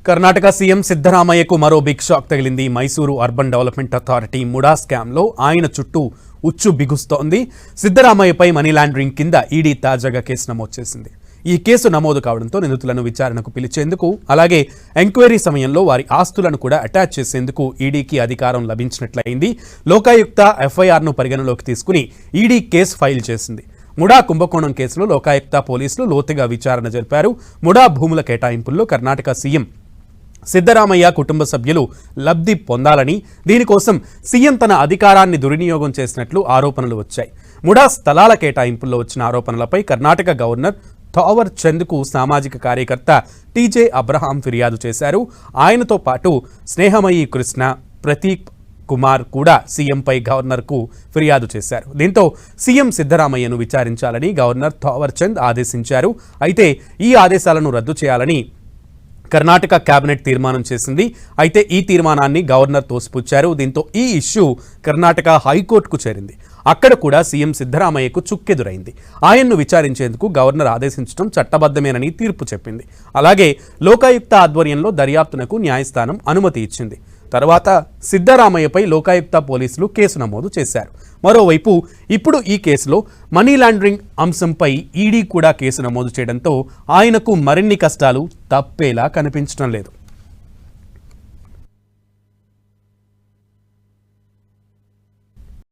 Karnataka CM సిద్ధరామయ్యకు మరో big shock తగిలింది. Mysuru urban development authority MUDA స్కామ్లో ఆయన చుట్టూ ఉచ్చు బిగుస్తోంది. సిద్ధరామయ్యపై మనీ లాండరింగ్ కింద ఈడీ తాజాగా కేసు నమోదు చేసింది. ఈ కేసు నమోదు కావడంతో నిందితులను విచారణకు పిలిచేందుకు, అలాగే ఎంక్వైరీ సమయంలో వారి ఆస్తులను కూడా అటాచ్ చేసేందుకు ఈడీకి అధికారం లభించినట్లయింది. లోకాయుక్త ఎఫ్ఐఆర్ను పరిగణలోకి తీసుకుని ఈడీ కేసు ఫైల్ చేసింది. ముడా కుంభకోణం కేసులో లోకాయుక్త పోలీసులు లోతుగా విచారణ జరిపారు. ముడా భూముల కేటాయింపుల్లో కర్ణాటక సీఎం సిద్ధరామయ్య కుటుంబ సభ్యులు లబ్ధి పొందాలని, దీనికోసం సీఎం తన అధికారాన్ని దుర్వినియోగం చేసినట్లు ఆరోపణలు వచ్చాయి. ముడా స్థలాల కేటాయింపుల్లో వచ్చిన ఆరోపణలపై కర్ణాటక గవర్నర్ థావర్ చంద్కు సామాజిక కార్యకర్త టీజే అబ్రహాం ఫిర్యాదు చేశారు. ఆయనతో పాటు స్నేహమయి కృష్ణ, ప్రతీక్ కుమార్ కూడా సీఎంపై గవర్నర్కు ఫిర్యాదు చేశారు. దీంతో సీఎం సిద్ధరామయ్యను విచారించాలని గవర్నర్ థావర్ చంద్ ఆదేశించారు. అయితే ఈ ఆదేశాలను రద్దు చేయాలని కర్ణాటక కేబినెట్ తీర్మానం చేసింది. అయితే ఈ తీర్మానాన్ని గవర్నర్ తోసిపుచ్చారు. దీంతో ఈ ఇష్యూ కర్ణాటక హైకోర్టుకు చేరింది. అక్కడ కూడా సీఎం సిద్ధరామయ్యకు చుక్కెదురైంది. ఆయన్ను విచారించేందుకు గవర్నర్ ఆదేశించడం చట్టబద్ధమేనని తీర్పు చెప్పింది. అలాగే లోకాయుక్త ఆధ్వర్యంలో దర్యాప్తునకు న్యాయస్థానం అనుమతి ఇచ్చింది. తర్వాత సిద్ధరామయ్యపై లోకాయుక్త పోలీసులు కేసు నమోదు చేశారు. మరోవైపు ఇప్పుడు ఈ కేసులో మనీ లాండరింగ్ అంశంపై ఈడీ కూడా కేసు నమోదు చేయడంతో ఆయనకు మరిన్ని కష్టాలు తప్పేలా కనిపించడం లేదు.